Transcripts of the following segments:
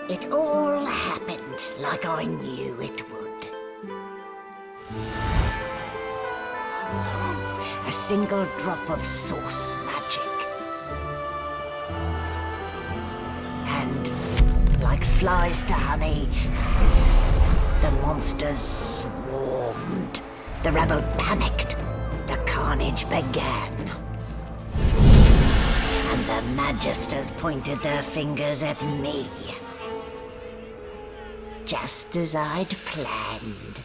It all happened like I knew it would. A single drop of source magic. And, like flies to honey, the monsters swarmed. The rebel panicked. The carnage began. And the Magisters pointed their fingers at me. Just as I'd planned.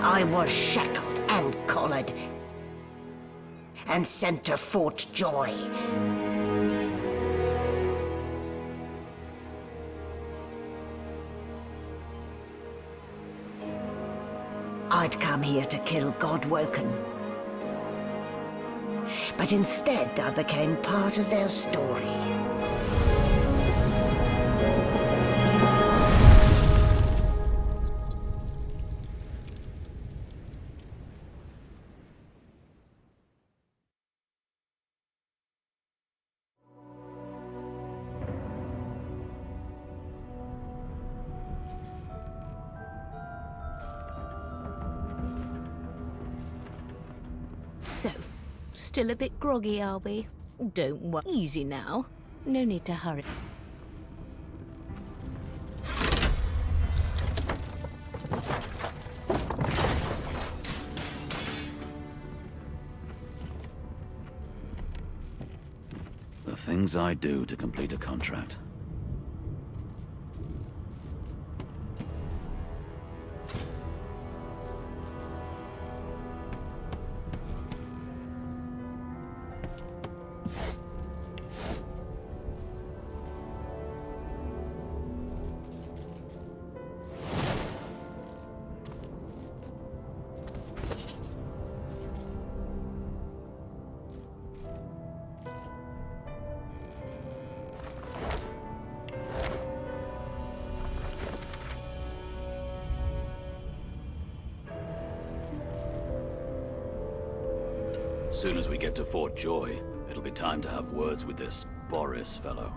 I was shackled and collared and sent to Fort Joy. I'd come here to kill Godwoken. But instead I became part of their story. So, still a bit groggy, are we? Don't worry. Easy now. No need to hurry. The things I do to complete a contract. soon as we get to Fort Joy, it'll be time to have words with this Boris fellow.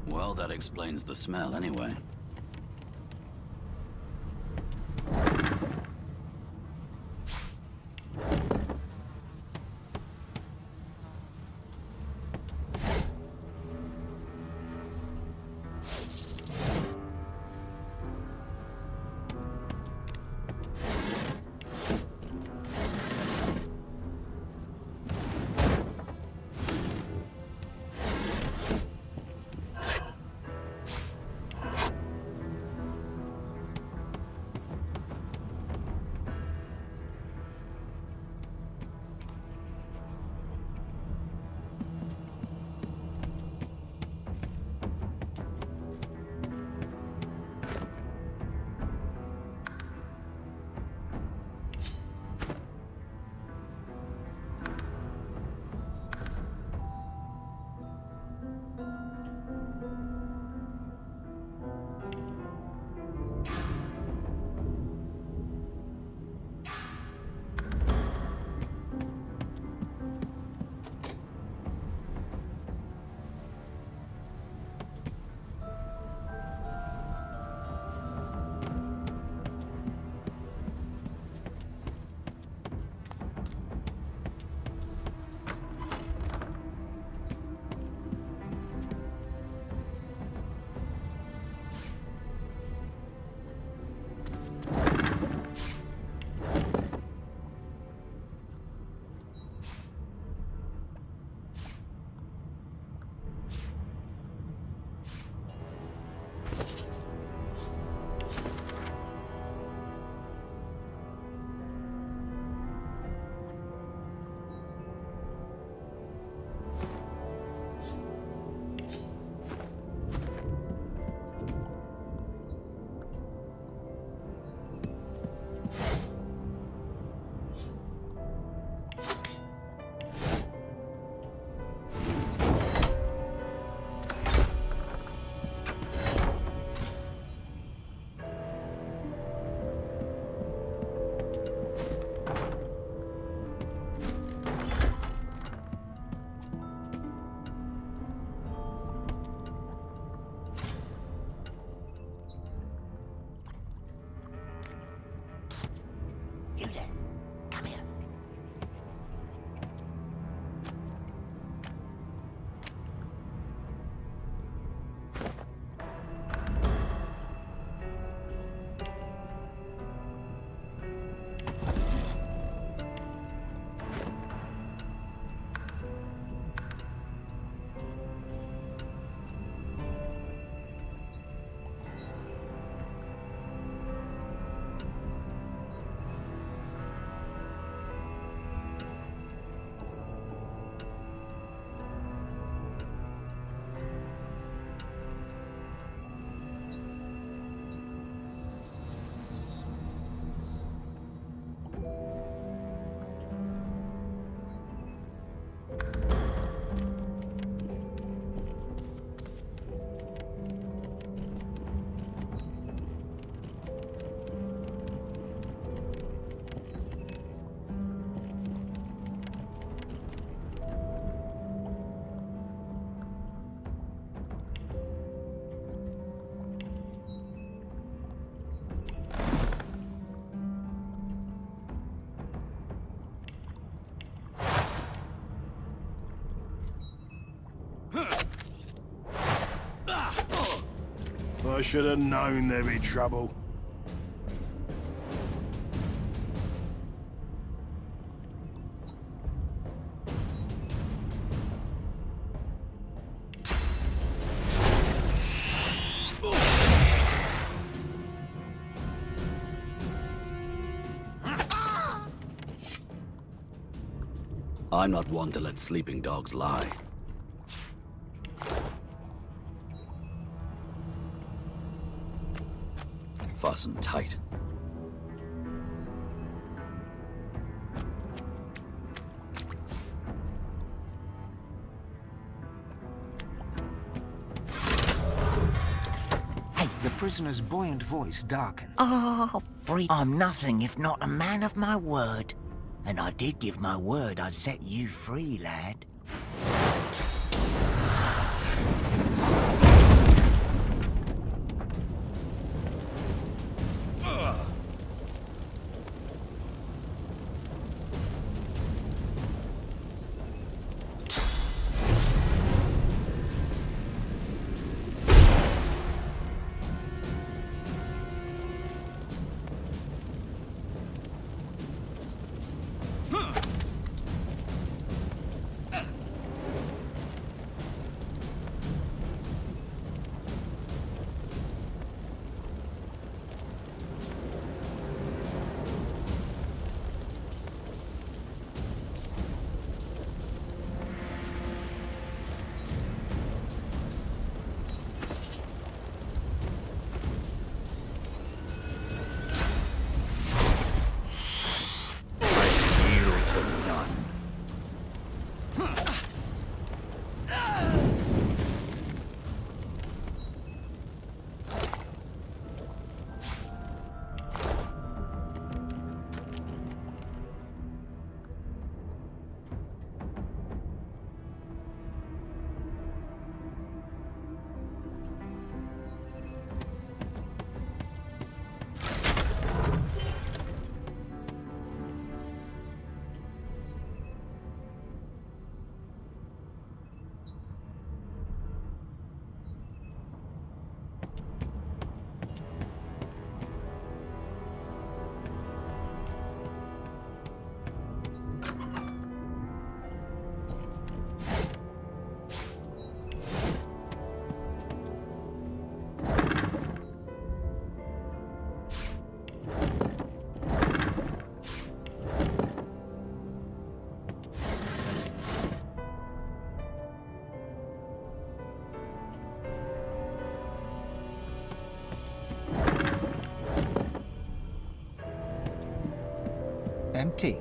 Well, that explains the smell anyway. I should have known there'd be trouble. I'm not one to let sleeping dogs lie. Fasten tight. Hey, the prisoner's buoyant voice darkened. Ah, free. I'm nothing if not a man of my word. And I did give my word I'd set you free, lad. Empty.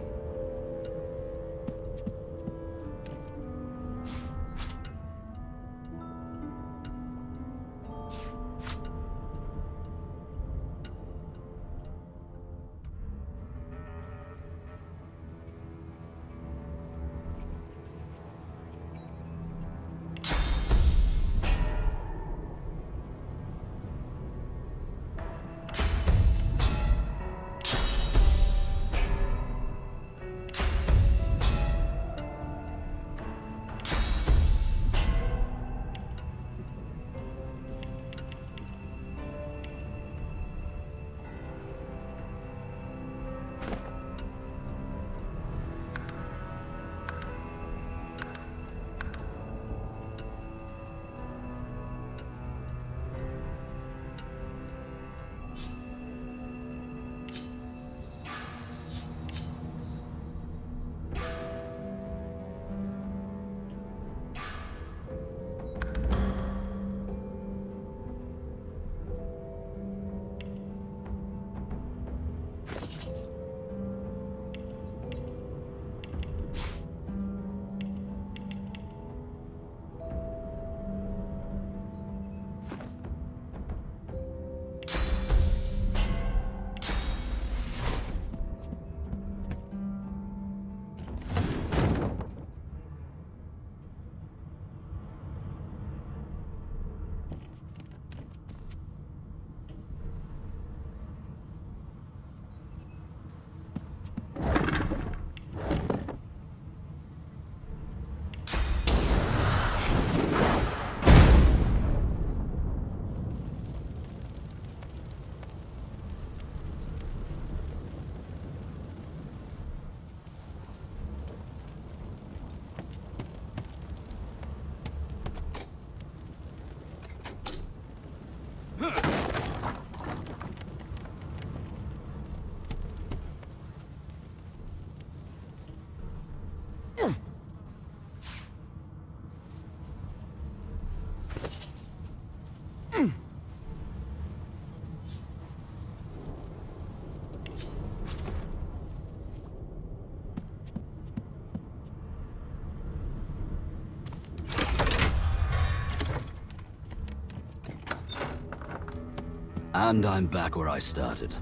And I'm back where I started.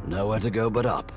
Nowhere to go but up.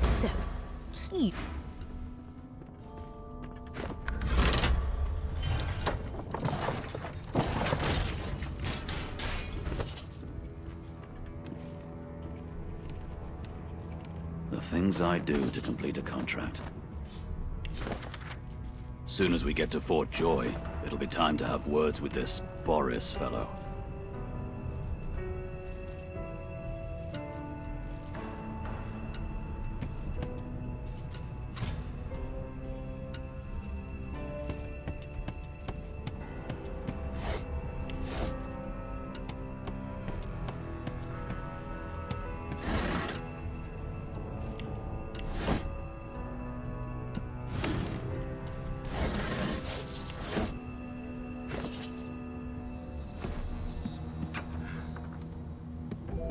So, sneak. The things I do to complete a contract. Soon as we get to Fort Joy, it'll be time to have words with this Boris fellow.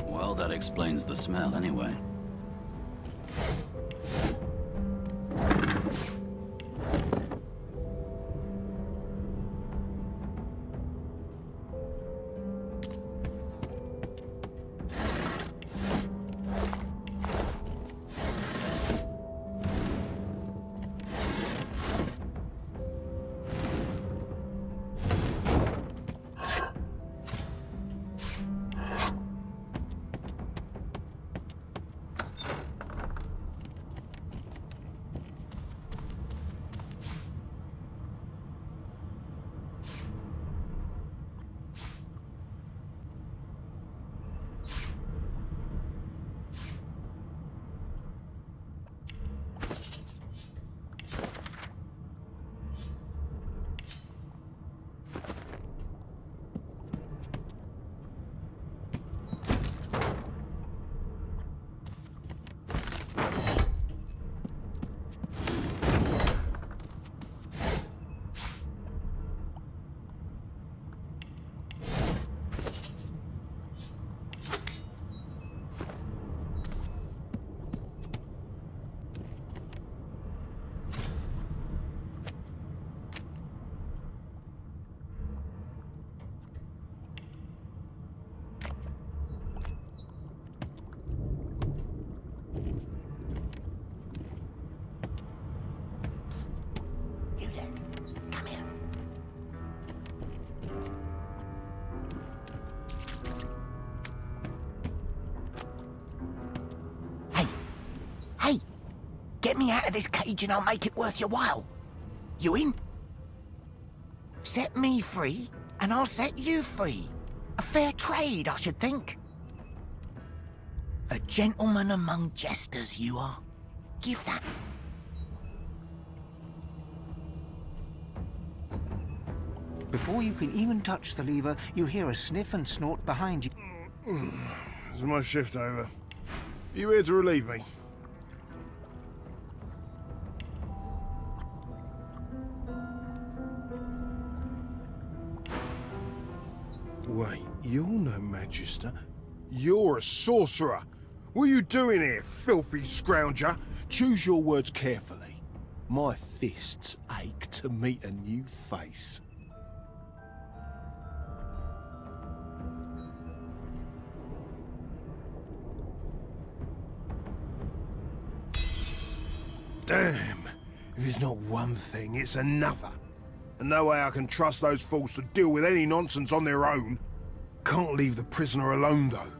Well, that explains the smell anyway. Hey! Get me out of this cage and I'll make it worth your while. You in? Set me free, and I'll set you free. A fair trade, I should think. A gentleman among jesters, you are. Give that. Before you can even touch the lever, you hear a sniff and snort behind you. Is my shift over? You here to relieve me? Wait, you're no magister. You're a sorcerer. What are you doing here, filthy scrounger? Choose your words carefully. My fists ache to meet a new face. Damn. If it's not one thing, it's another. And no way I can trust those fools to deal with any nonsense on their own. Can't leave the prisoner alone, though.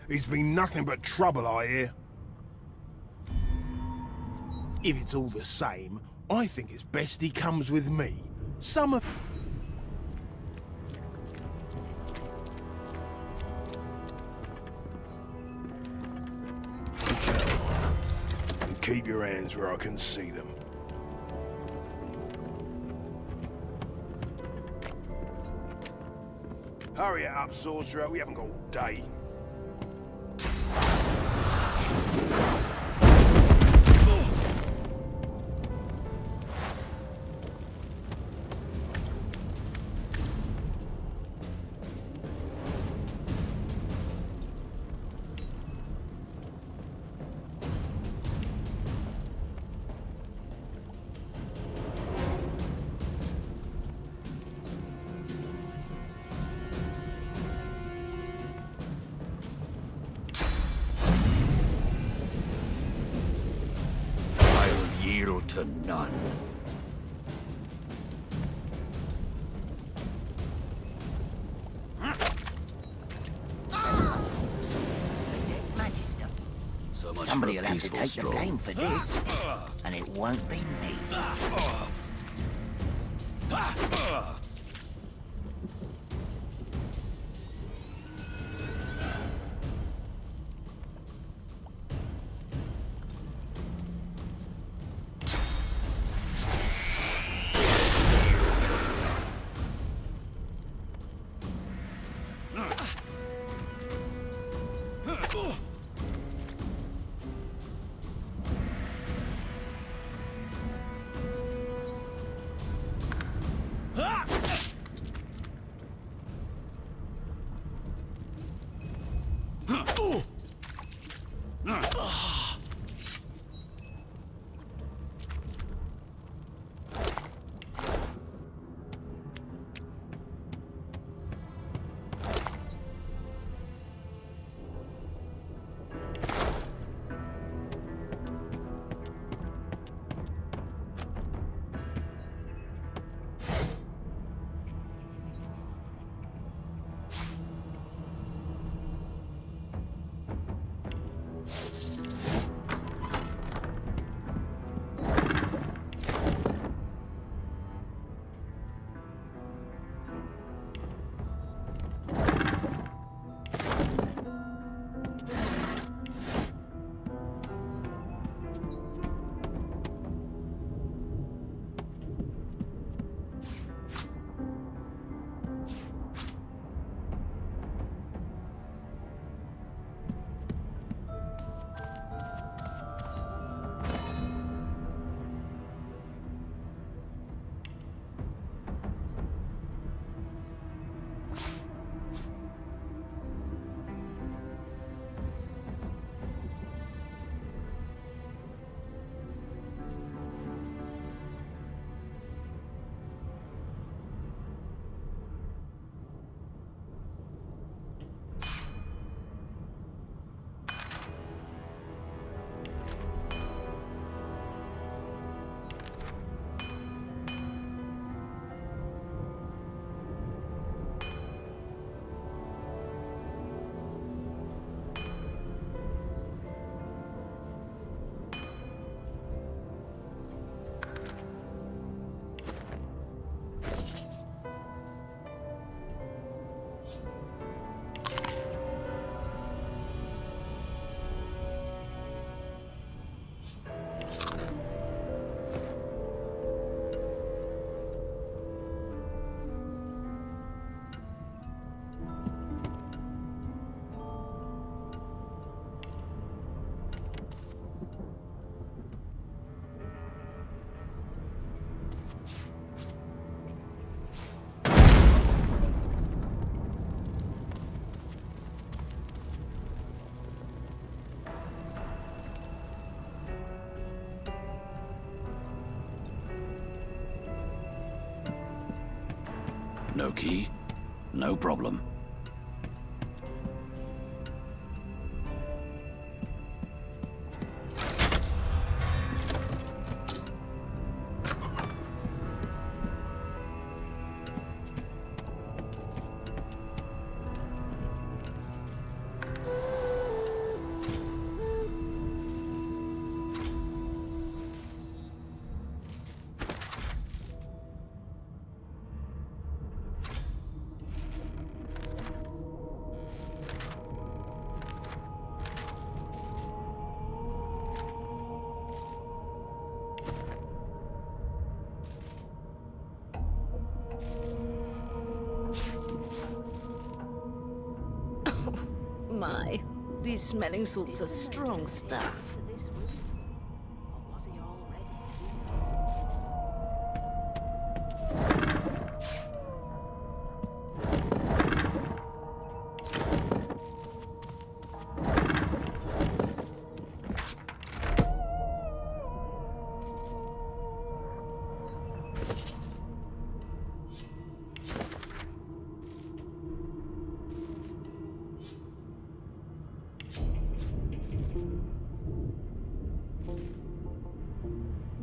He's been nothing but trouble, I hear. If it's all the same, I think it's best he comes with me. Some of... Come on. And keep your hands where I can see them. Hurry it up, sorcerer. We haven't got all day. Yield to none. So much Somebody for a will have to peaceful take stroll. the blame for this, and it won't be me. No key? No problem. My, these smelling salts are strong stuff.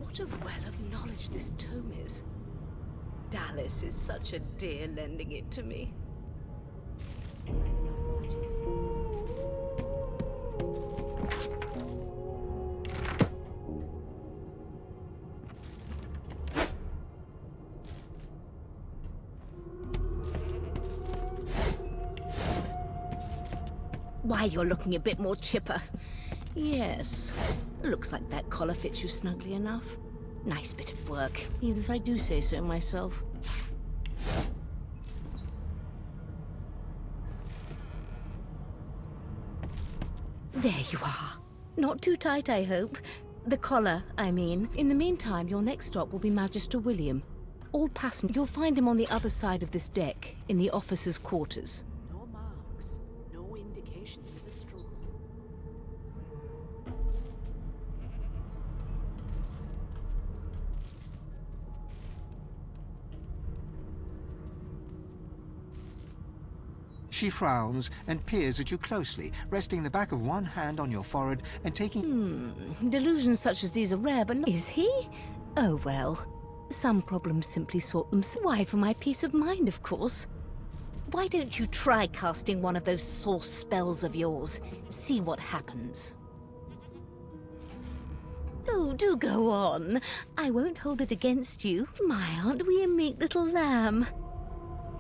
What a well of knowledge this tome is. Dallas is such a dear lending it to me. Why, you're looking a bit more chipper. Yes. Looks like that collar fits you snugly enough. Nice bit of work, even if I do say so myself. There you are. Not too tight, I hope. The collar, I mean. In the meantime, your next stop will be Magister William. All passengers, you'll find him on the other side of this deck, in the officers' quarters. No marks, no indications of a struggle. She frowns and peers at you closely, resting the back of one hand on your forehead and taking... Delusions such as these are rare, but not... Is he? Oh well. Some problems simply sort themselves. Why, for my peace of mind, of course. Why don't you try casting one of those source spells of yours? See what happens. Oh, do go on. I won't hold it against you. My, aren't we a meek little lamb?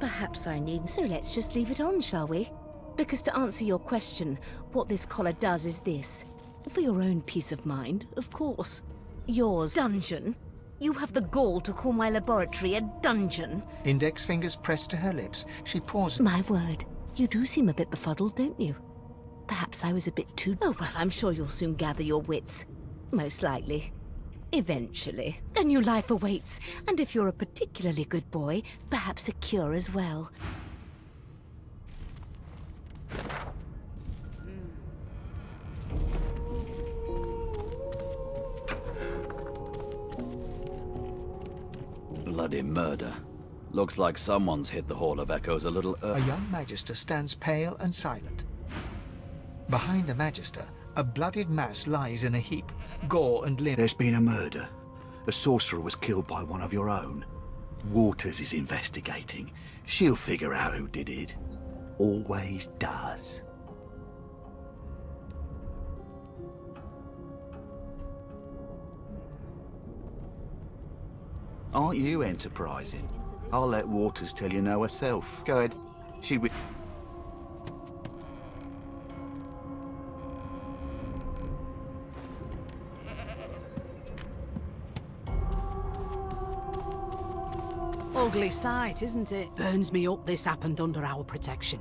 Perhaps I need, so let's just leave it on, shall we? Because to answer your question, what this collar does is this. For your own peace of mind, of course. Yours, dungeon. You have the gall to call my laboratory a dungeon. Index fingers pressed to her lips. She pauses. My word, you do seem a bit befuddled, don't you? Perhaps I was a bit too... Oh, well, I'm sure you'll soon gather your wits. Most likely. Eventually. A new life awaits, and if you're a particularly good boy, perhaps a cure as well. Bloody murder. Looks like someone's hit the Hall of Echoes a little A young Magister stands pale and silent. Behind the Magister, a bloodied mass lies in a heap, gore and limb. There's been a murder. A sorcerer was killed by one of your own. Waters is investigating. She'll figure out who did it. Always does. Aren't you enterprising? I'll let Waters tell you no herself. Go ahead. She would... Ugly sight, isn't it? Burns me up this happened under our protection.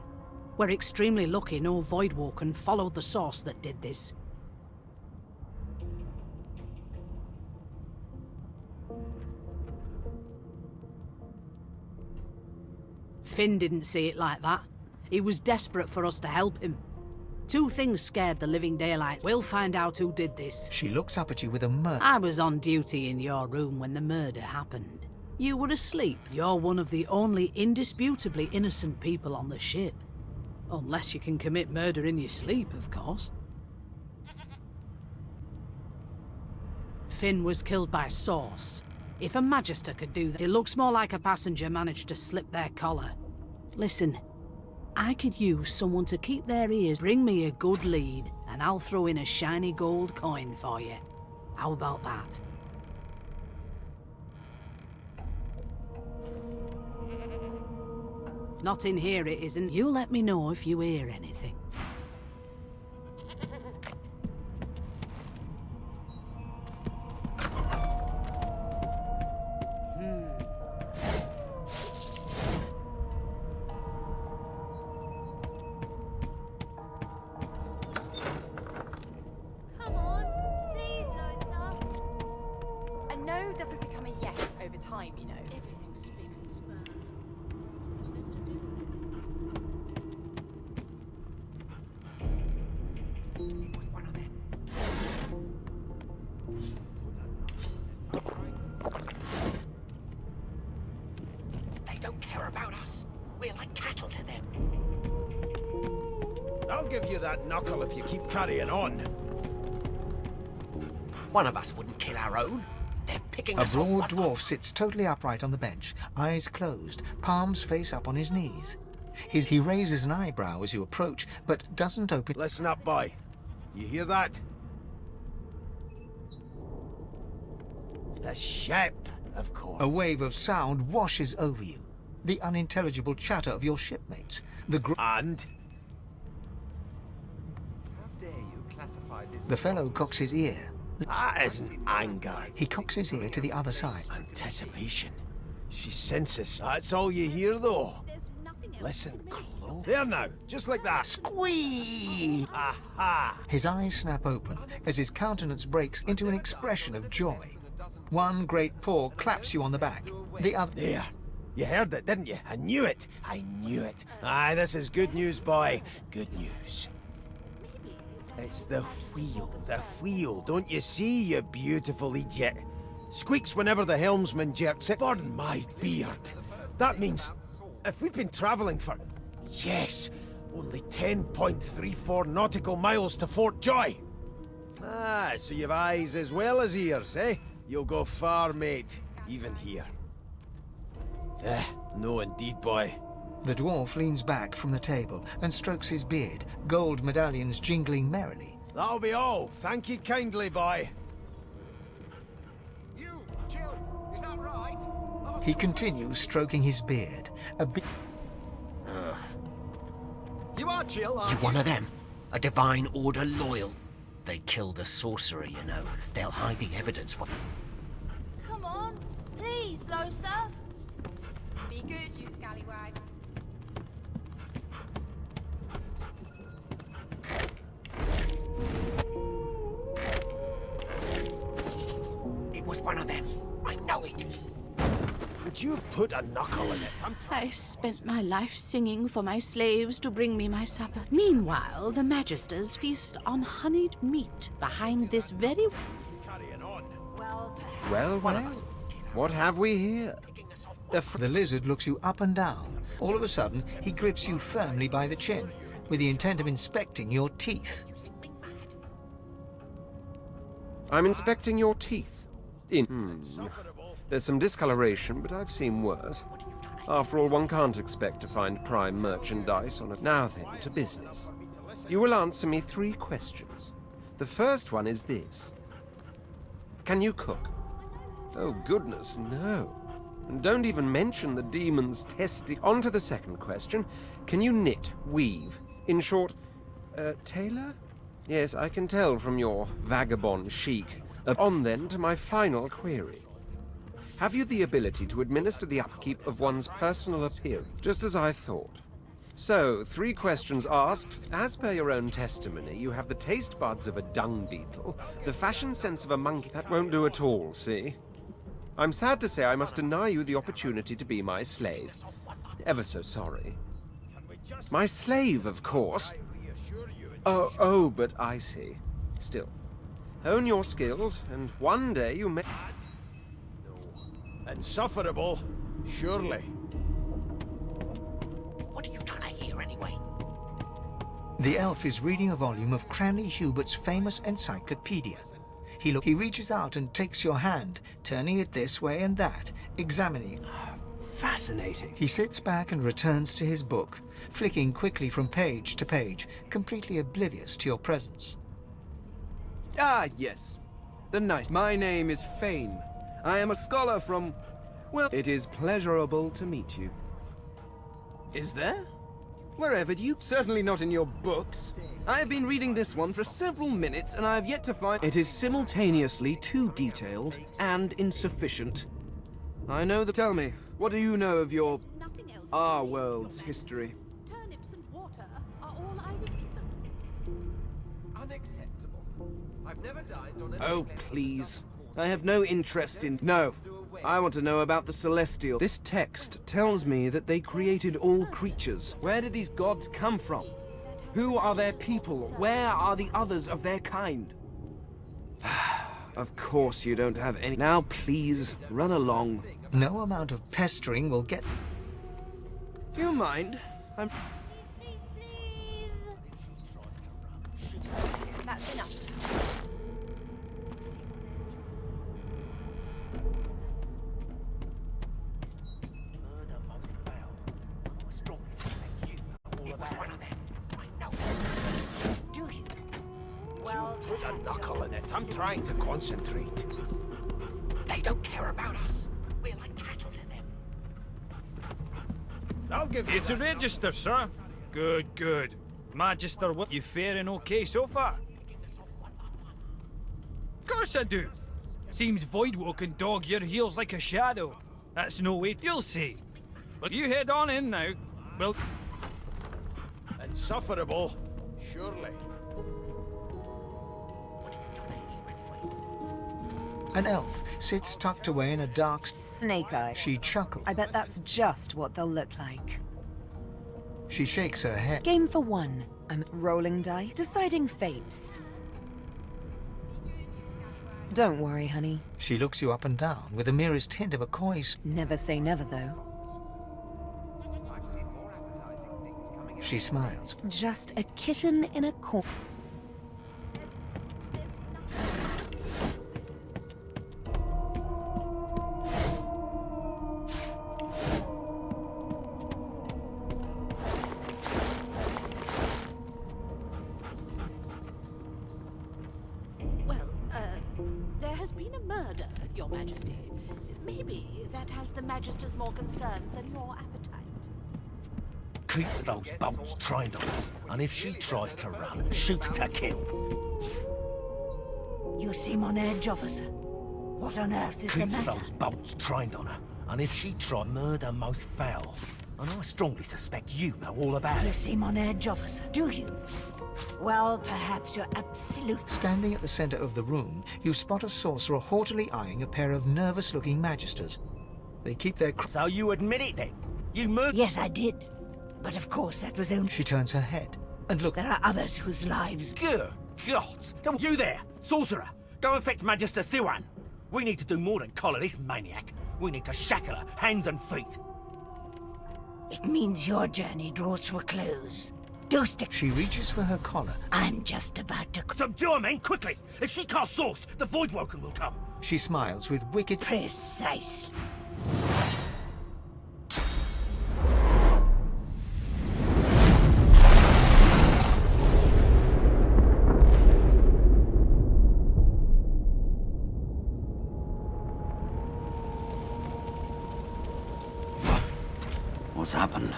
We're extremely lucky no Voidwalker followed the source that did this. Finn didn't see it like that. He was desperate for us to help him. Two things scared the living daylights. We'll find out who did this. She looks up at you with a mirth. I was on duty in your room when the murder happened. You were asleep. You're one of the only indisputably innocent people on the ship. Unless you can commit murder in your sleep, of course. Finn was killed by Source. If a Magister could do that, it looks more like a passenger managed to slip their collar. Listen, I could use someone to keep their ears. Bring me a good lead, and I'll throw in a shiny gold coin for you. How about that? Not in here, it isn't. You let me know if you hear anything. Come on, please, Losa. A no doesn't become a yes over time, you know. Everything's spick and span. They don't care about us. We're like cattle to them. I'll give you that knuckle if you keep carrying on. One of us wouldn't kill our own. They're picking A us off. broad dwarf sits totally upright on the bench, eyes closed, palms face up on his knees. He raises an eyebrow as you approach, but doesn't open. Listen up, boy. You hear that? The ship, of course. A wave of sound washes over you. The unintelligible chatter of your shipmates. And? The fellow cocks his ear. That isn't anger. He cocks his ear to the other side. Anticipation. She senses. That's all you hear, though. Listen close. There now, just like that. Squeeze! Aha! His eyes snap open as his countenance breaks into an expression of joy. One great paw claps you on the back. The other... There. You heard it, didn't you? I knew it. I knew it. Aye, this is good news, boy. Good news. It's the wheel. The wheel. Don't you see, you beautiful idiot? Squeaks whenever the helmsman jerks it. Pardon my beard. That means if we've been travelling for... Yes, only 10.34 nautical miles to Fort Joy. Ah, so you've eyes as well as ears, eh? You'll go far, mate. Even here. No indeed, boy. The dwarf leans back from the table and strokes his beard, gold medallions jingling merrily. That'll be all. Thank you kindly, boy. You, Jill, is that right? He continues stroking his beard. You are Jill, aren't you? One of them. A Divine Order loyal. They killed a sorcerer, you know. They'll hide the evidence. Come on, please, Losa. Be good, you scallywags. It was one of them. I know it. Would you put a knuckle in it? I spent my life singing for my slaves to bring me my supper. Meanwhile, the Magisters feast on honeyed meat behind this very... Carrying on. Well, what have we here? The lizard looks you up and down. All of a sudden, he grips you firmly by the chin, with the intent of inspecting your teeth. I'm inspecting your teeth. There's some discoloration, but I've seen worse. After all, one can't expect to find prime merchandise on a... Now then, to business. You will answer me 3 questions. The first one is this. Can you cook? Oh, goodness, no. And don't even mention the demon's testing. On to the second question. Can you knit, weave? In short, tailor? Yes, I can tell from your vagabond chic. On then to my final query. Have you the ability to administer the upkeep of one's personal appearance? Just as I thought. So, 3 questions asked. As per your own testimony, you have the taste buds of a dung beetle, the fashion sense of a monkey. That won't do at all, see? I'm sad to say I must deny you the opportunity to be my slave. Ever so sorry. My slave, of course. Oh, but I see. Still. Hone your skills, and one day you may... Insufferable, surely. What are you trying to hear anyway? The elf is reading a volume of Cranley Hubert's famous encyclopedia. He reaches out and takes your hand, turning it this way and that, examining it. Fascinating. He sits back and returns to his book, flicking quickly from page to page, completely oblivious to your presence. Ah, yes. The night. My name is Fane. I am a scholar from... Well, it is pleasurable to meet you. Is there? Wherever do you? Certainly not in your books. I have been reading this one for several minutes, and I have yet to find... It is simultaneously too detailed and insufficient. I know the... Tell me, what do you know of your... our world's history? Turnips and water are all I was given. Unacceptable. I've never dined on Oh, please. I have no interest in... No. I want to know about the Celestial. This text tells me that they created all creatures. Where did these gods come from? Who are their people? Where are the others of their kind? Of course you don't have any... Now, please, run along. No amount of pestering will get... Do you mind? I'm... Please. That's enough. It was one of them. I know. Do you? Well, Put a knuckle in it. I'm trying to concentrate. They don't care about us. We're like cattle to them. I'll give you It's a register, sir. Good, good. Magister, what you faring okay so far? Of course I do. Seems Voidwalk can dog your heels like a shadow. That's no way. You'll see. But you head on in now. Well, insufferable, surely. An elf sits tucked away in a dark... Snake Eye. She chuckles. I bet that's just what they'll look like. She shakes her head. Game for one. I'm rolling dice, deciding fates. Don't worry, honey. She looks you up and down with the merest hint of a coy... Never say never, though. She smiles. Just a kitten in a corner. There has been a murder, Your Majesty. Maybe that has the Magisters more concerned than your appetite. Keep those bolts trained on her, and if she tries to run, shoot to kill. You seem on edge, officer. What on earth is the Keep matter? those bolts trained on her, and if she try murder most foul. And I strongly suspect you know all about You it. seem on edge, officer. Do you? Well, perhaps you're absolute... Standing at the center of the room, you spot a sorcerer haughtily eyeing a pair of nervous-looking magisters. They keep their... So you admit it then? You murdered... Yes, I did. But of course, that was only... She turns her head and look... There are others whose lives... Good God! Don't you there, sorcerer! Go and fetch Magister Siwan. We need to do more than collar this maniac. We need to shackle her, hands and feet. It means your journey draws to a close. Do stick... She reaches for her collar. I'm just about to... Subdue her, men, quickly! If she casts source, the Voidwoken will come. She smiles with wicked... Precisely. What's happened?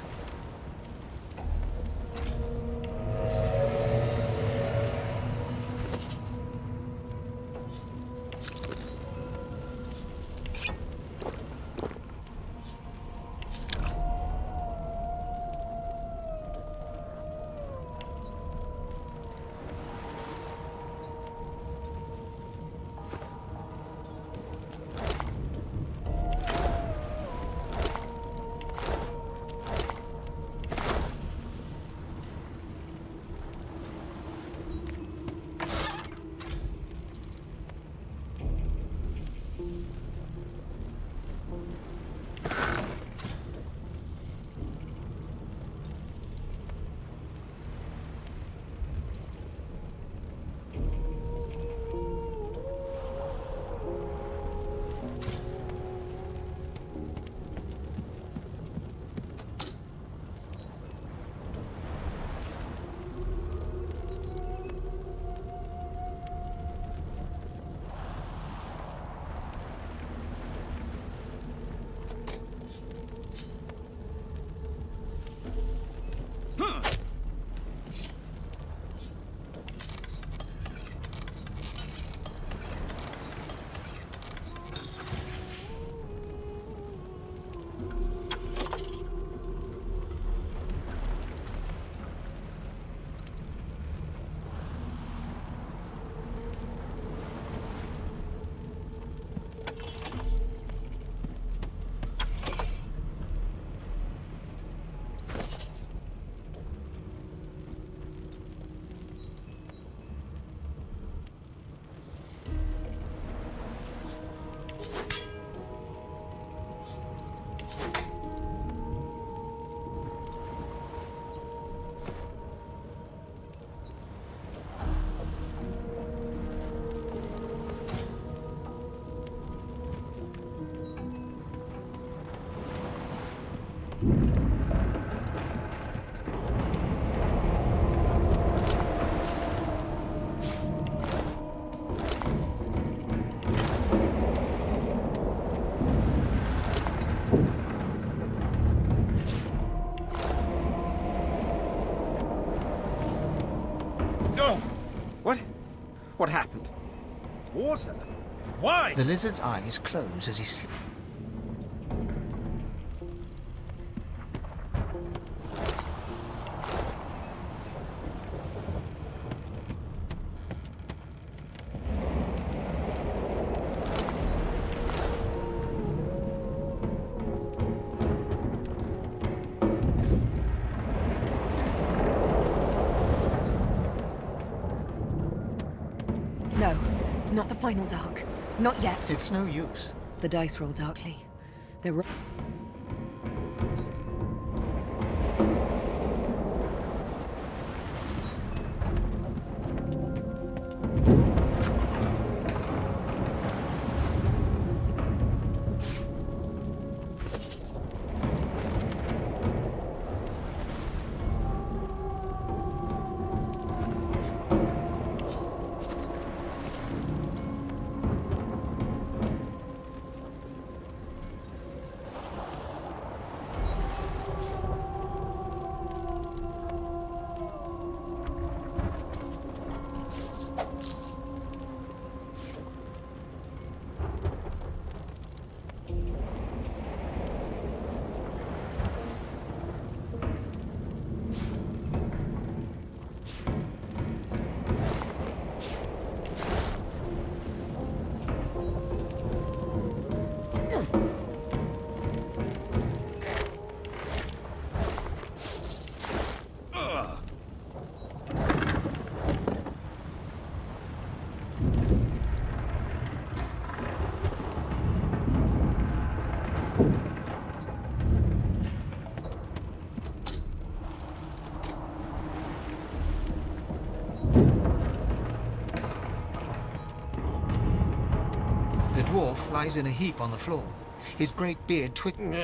water? Why? The lizard's eyes close as he sleeps. No, not the final dark. Not yet. It's no use. The dice roll darkly. They're The dwarf lies in a heap on the floor, his great beard twisting.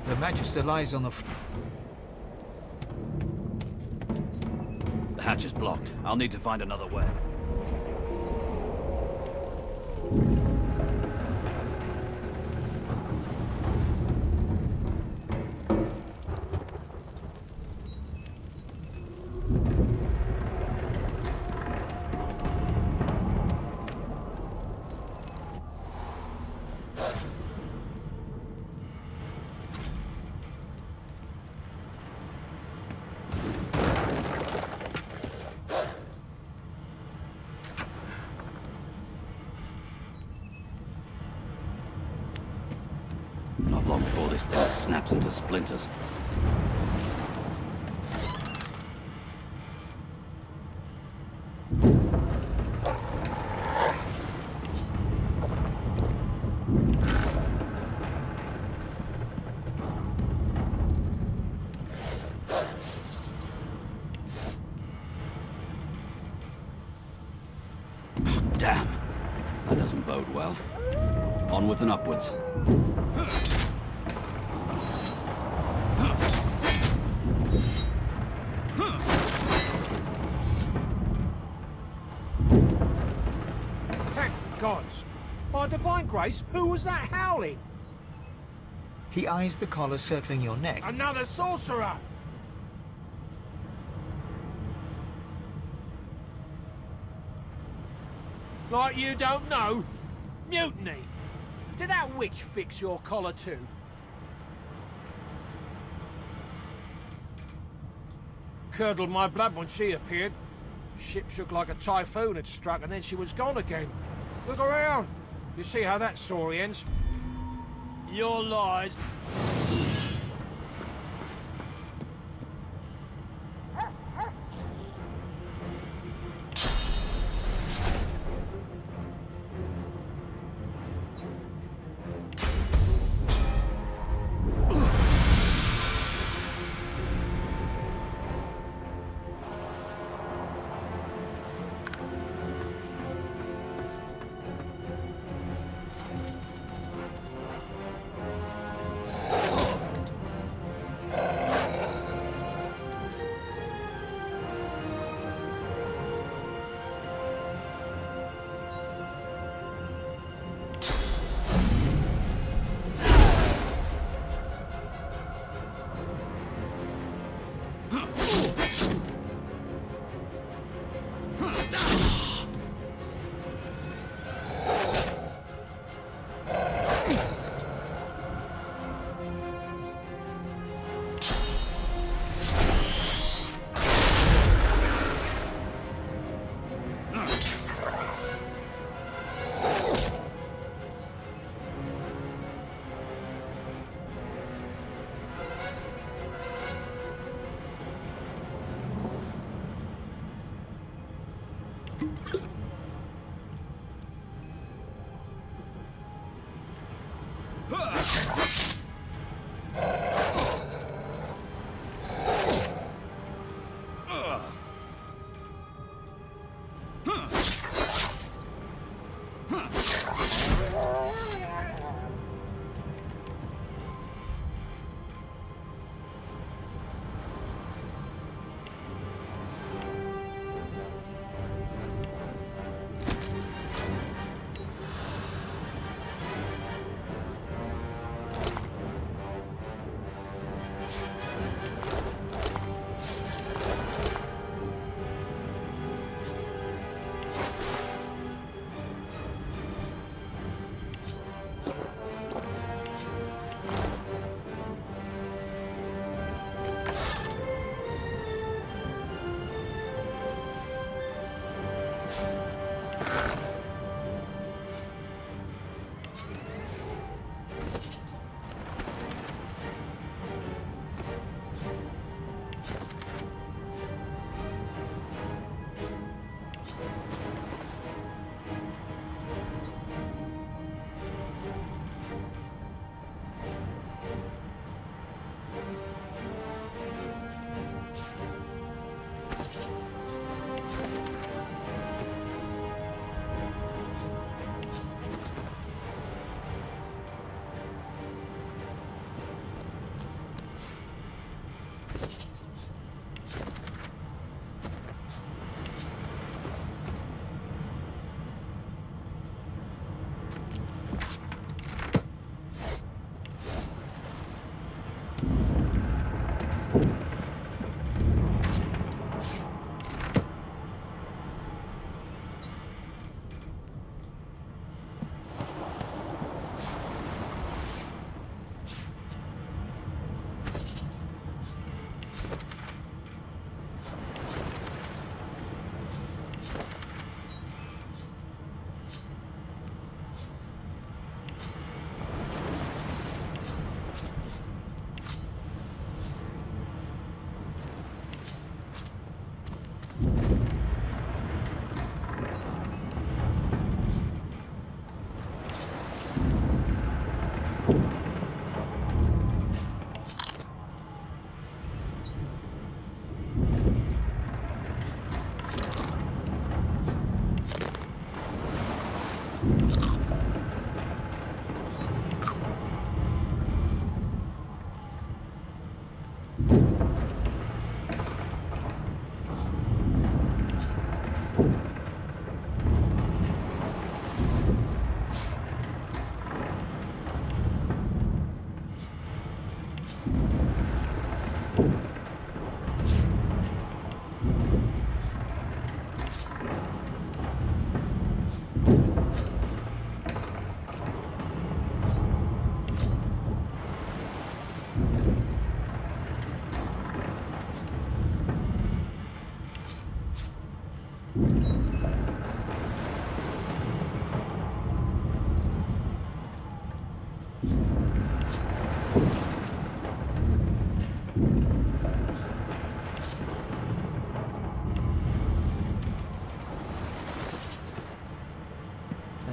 The Magister lies on the floor. The hatch is blocked. I'll need to find another way. Not long before this thing snaps into splinters. Oh, damn. That doesn't bode well. Onwards and upwards. Thank gods. By divine grace, who was that howling? He eyes the collar circling your neck. Another sorcerer! Like you don't know? Mutiny! Did that witch fix your collar too? Curdled my blood when she appeared. Ship shook like a typhoon had struck and then she was gone again. Look around. You see how that story ends? Your lies.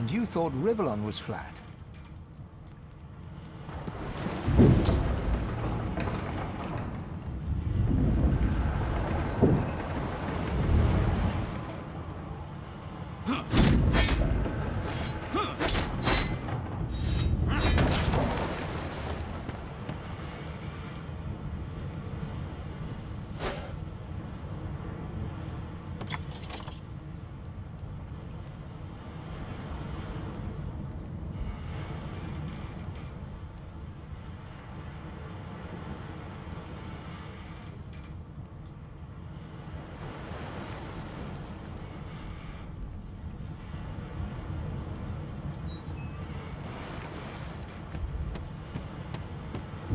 And you thought Rivellon was flat?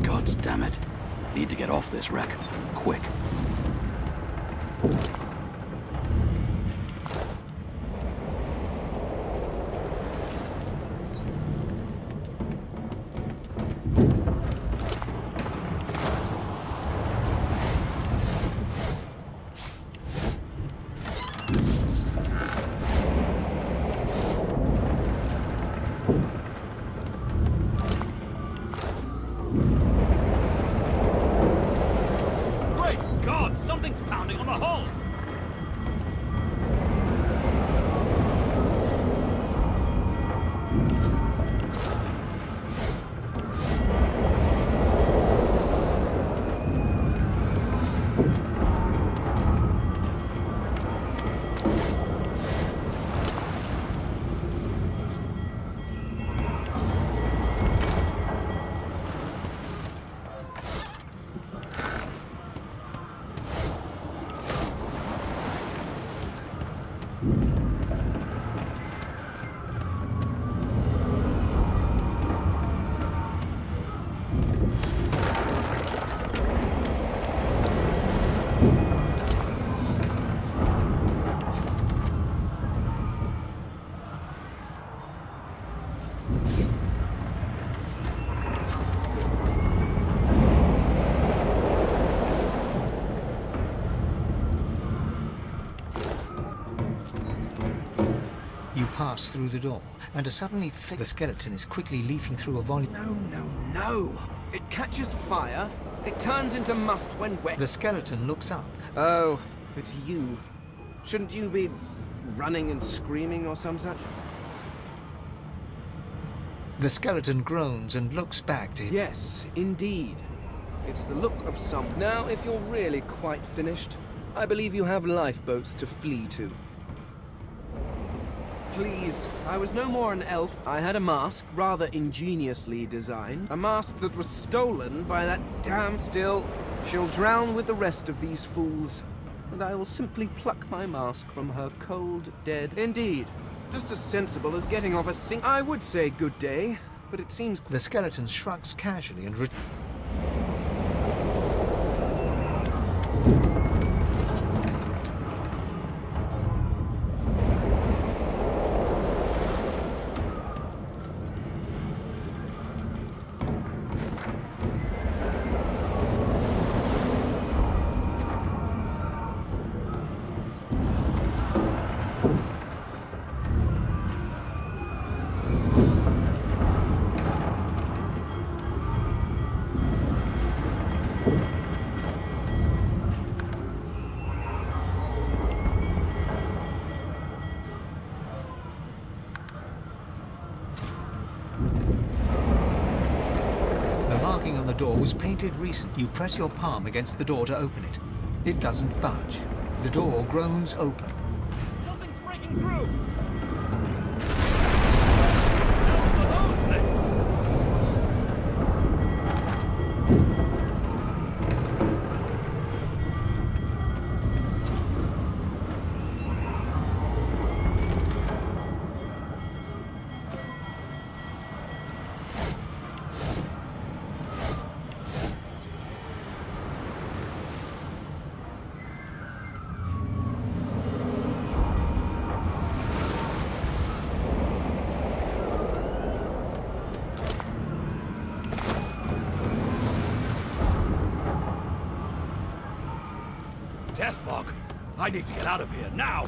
Gods damn it. Need to get off this wreck. Quick. You pass through the door, and a suddenly the skeleton is quickly leafing through a volume. No! It catches fire. It turns into must when wet. The skeleton looks up. Oh, it's you. Shouldn't you be running and screaming or some such? The skeleton groans and looks back to him. Yes, indeed. It's the look of some... Now, if you're really quite finished, I believe you have lifeboats to flee to. Please, I was no more an elf. I had a mask, rather ingeniously designed. A mask that was stolen by that damn still. She'll drown with the rest of these fools. And I will simply pluck my mask from her cold, dead... Indeed, just as sensible as getting off a sink. I would say good day, but it seems... The skeleton shrugs casually and... on the door was painted recent. You press your palm against the door to open it. It doesn't budge. The door groans open. Something's breaking through! Death fog! I need to get out of here, now!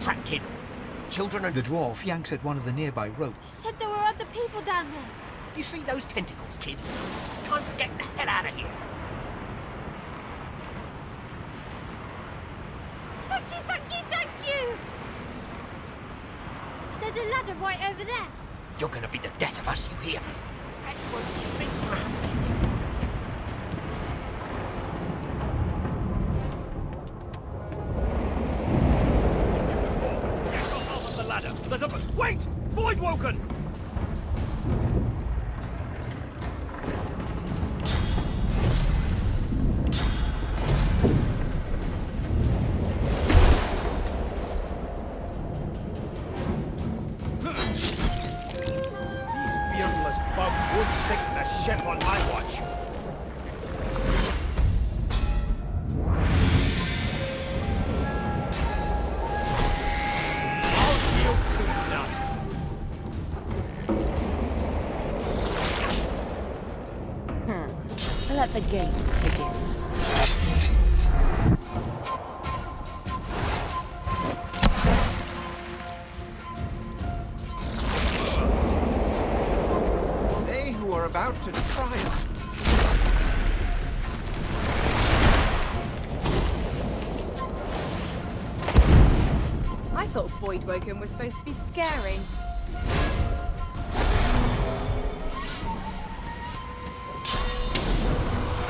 trapped in. Children and... The dwarf yanks at one of the nearby ropes. Said there were other people down there. You see those tentacles, kid? It's time for getting the hell out of here. Thank you, thank you, thank you! There's a ladder right over there. You're gonna be the death of us, you hear? That's what you big mouths, didn't you? Get off of the ladder! There's a... Wait! Voidwoken! Would sink the ship on my watch. I'll yield to none. Let the games begin. About to triumph. I thought Voidwoken was supposed to be scary.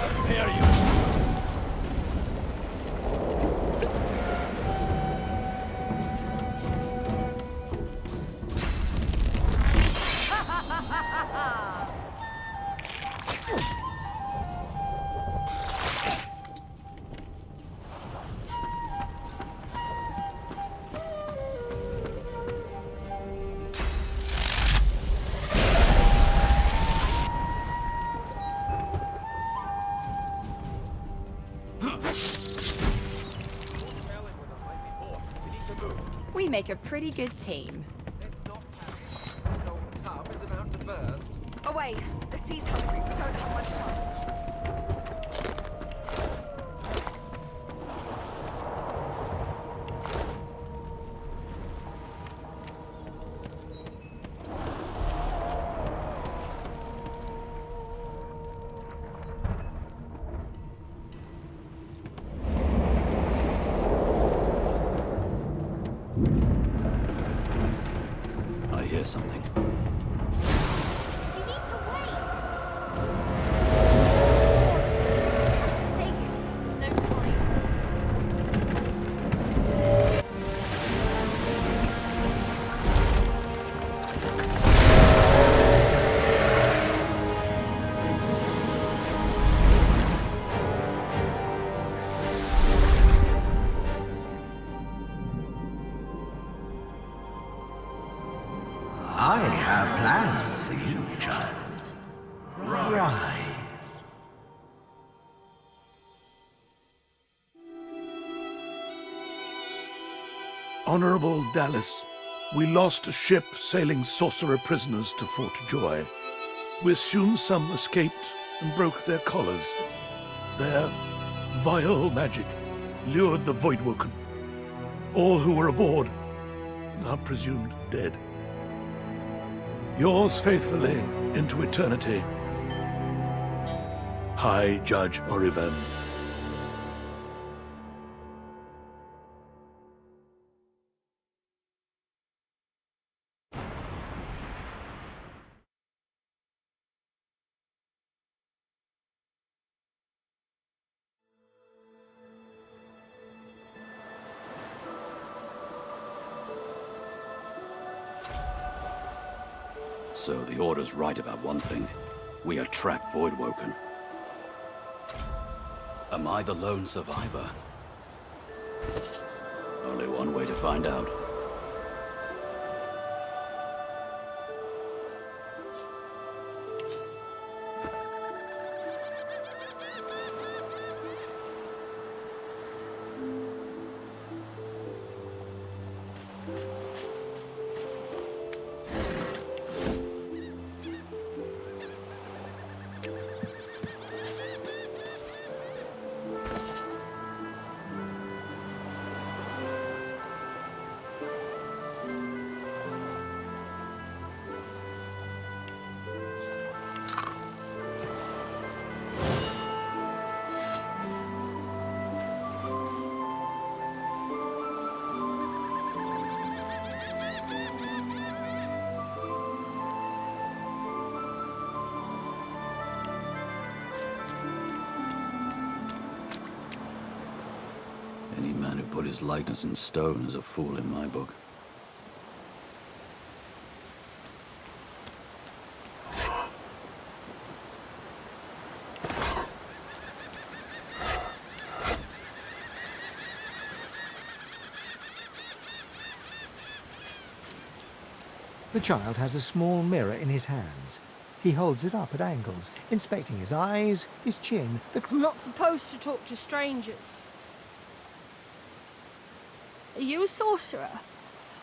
Prepare yourself. We make a pretty good team. Away! The sea's hungry. We don't have much time. I hear something. You need to wait. There's no time. I have plans for you, child. Rise. Honorable Dallas, we lost a ship sailing sorcerer prisoners to Fort Joy. We assume some escaped and broke their collars. Their vile magic lured the Voidwoken. All who were aboard are presumed dead. Yours faithfully into eternity, High Judge Orivan. So the Order's right about one thing. We attract Voidwoken. Am I the lone survivor? Only one way to find out. could put his likeness in stone as a fool in my book. The child has a small mirror in his hands. He holds it up at angles, inspecting his eyes, his chin, I'm not supposed to talk to strangers. Are you a sorcerer?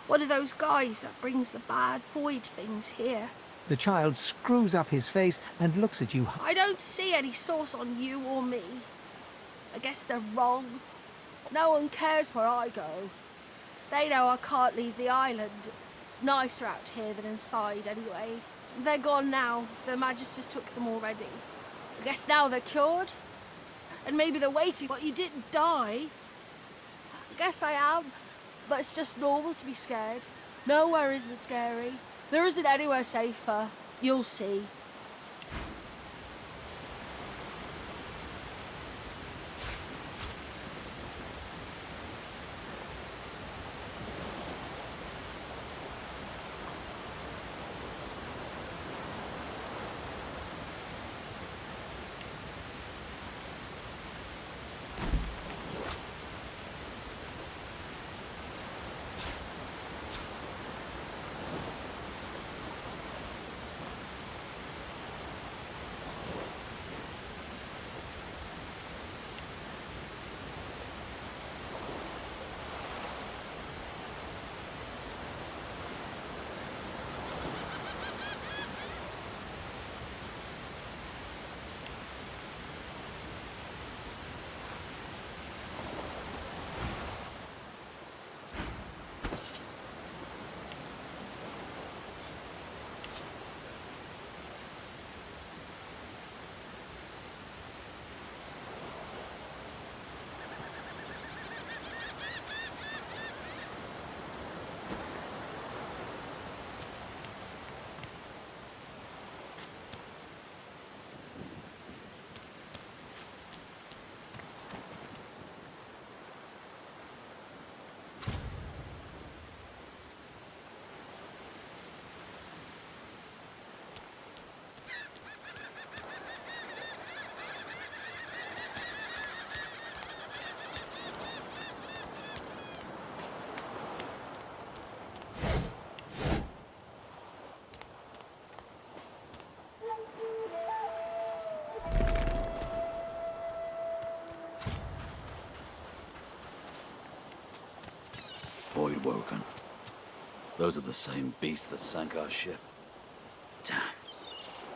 One of those guys that brings the bad void things here? The child screws up his face and looks at you. I don't see any source on you or me. I guess they're wrong. No one cares where I go. They know I can't leave the island. It's nicer out here than inside anyway. They're gone now. The Magisters took them already. I guess now they're cured? And maybe they're waiting, but you didn't die. I guess I am, but it's just normal to be scared. Nowhere isn't scary. There isn't anywhere safer. You'll see. Void Woken. Those are the same beasts that sank our ship. Damn.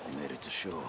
They made it to shore.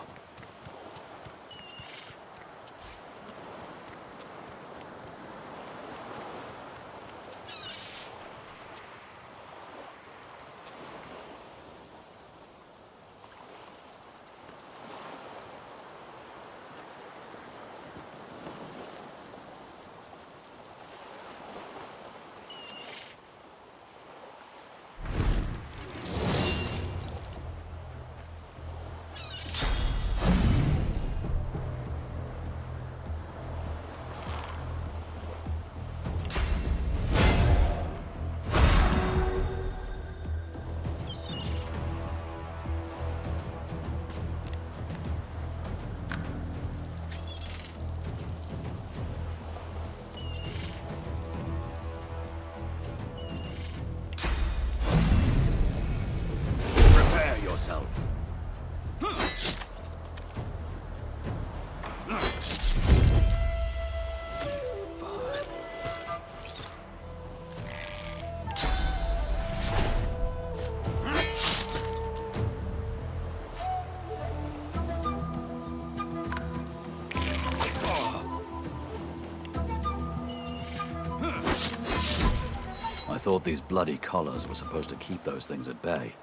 I thought these bloody collars were supposed to keep those things at bay.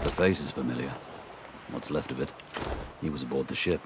The face is familiar. What's left of it? He was aboard the ship.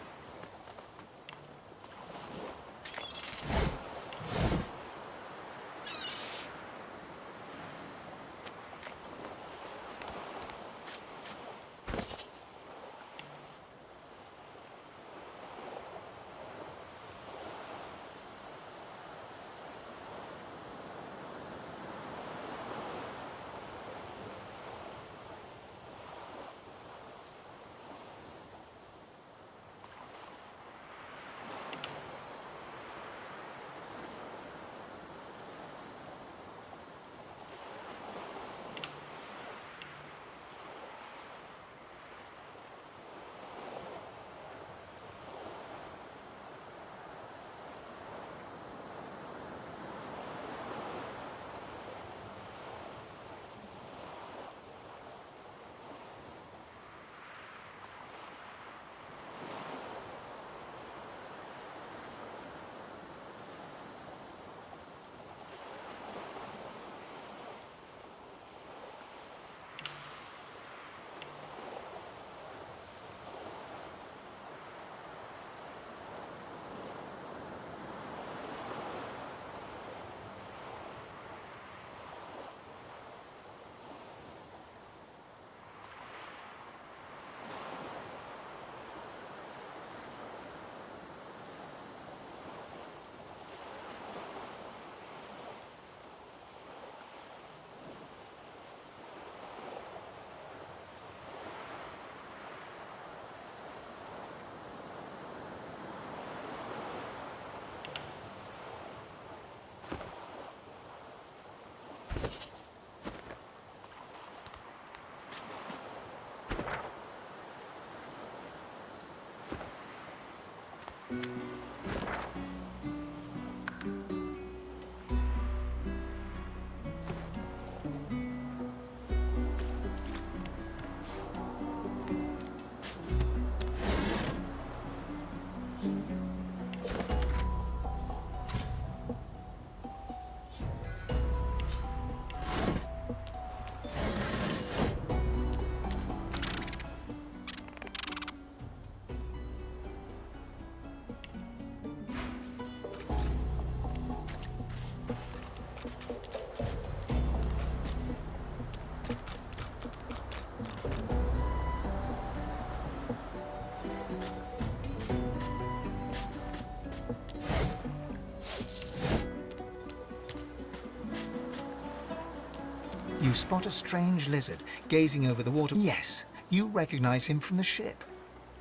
You spot a strange lizard gazing over the water. Yes, you recognize him from the ship.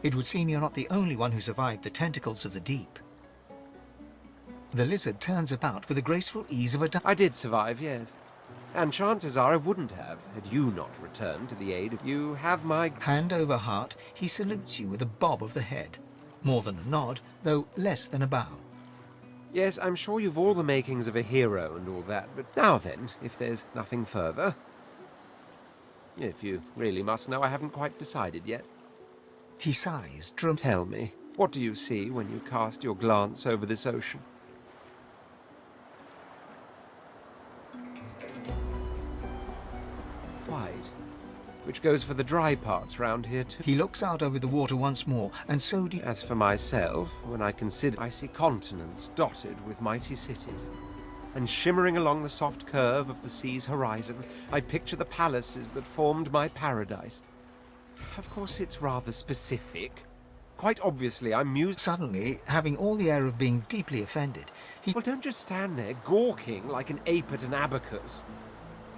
It would seem you're not the only one who survived the tentacles of the deep. The lizard turns about with the graceful ease of a I did survive, yes. And chances are I wouldn't have, had you not returned to the aid of... You have my... Hand over heart, he salutes you with a bob of the head. More than a nod, though less than a bow. Yes, I'm sure you've all the makings of a hero and all that, but now then, if there's nothing further... If you really must know, I haven't quite decided yet. He sighs. Tell me, what do you see when you cast your glance over this ocean? White. Which goes for the dry parts round here too. He looks out over the water once more, and so do... As for myself, when I consider... I see continents dotted with mighty cities. And shimmering along the soft curve of the sea's horizon, I picture the palaces that formed my paradise. Of course, it's rather specific. Quite obviously, I'm mused... Suddenly, having all the air of being deeply offended, he... Well, don't just stand there gawking like an ape at an abacus.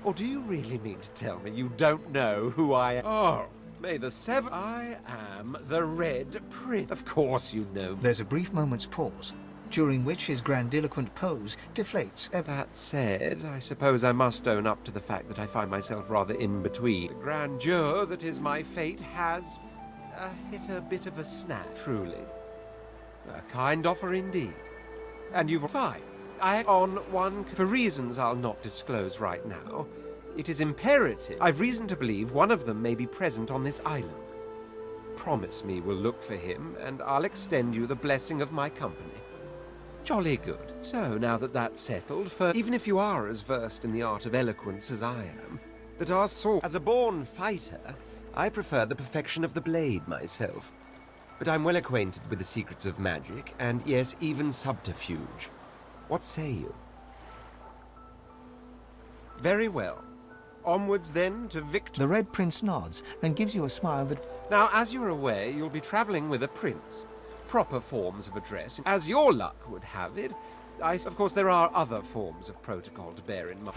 Or do you really mean to tell me you don't know who I am? Oh, may the seven... I am the Red Prince. Of course you know. There's a brief moment's pause, during which his grandiloquent pose deflates. That said, I suppose I must own up to the fact that I find myself rather in between. The grandeur that is my fate has hit a bit of a snap, truly. A kind offer indeed. And you've... Fine. On one... For reasons I'll not disclose right now, it is imperative. I've reason to believe one of them may be present on this island. Promise me we'll look for him, and I'll extend you the blessing of my company. Jolly good. So, now that that's settled, even if you are as versed in the art of eloquence as I am, that our sword... As a born fighter, I prefer the perfection of the blade myself. But I'm well acquainted with the secrets of magic, and yes, even subterfuge. What say you? Very well. Onwards, then, to victory. The Red Prince nods and gives you a smile that... Now, as you're aware, you'll be travelling with a prince. Proper forms of address. As your luck would have it, of course, there are other forms of protocol to bear in mind.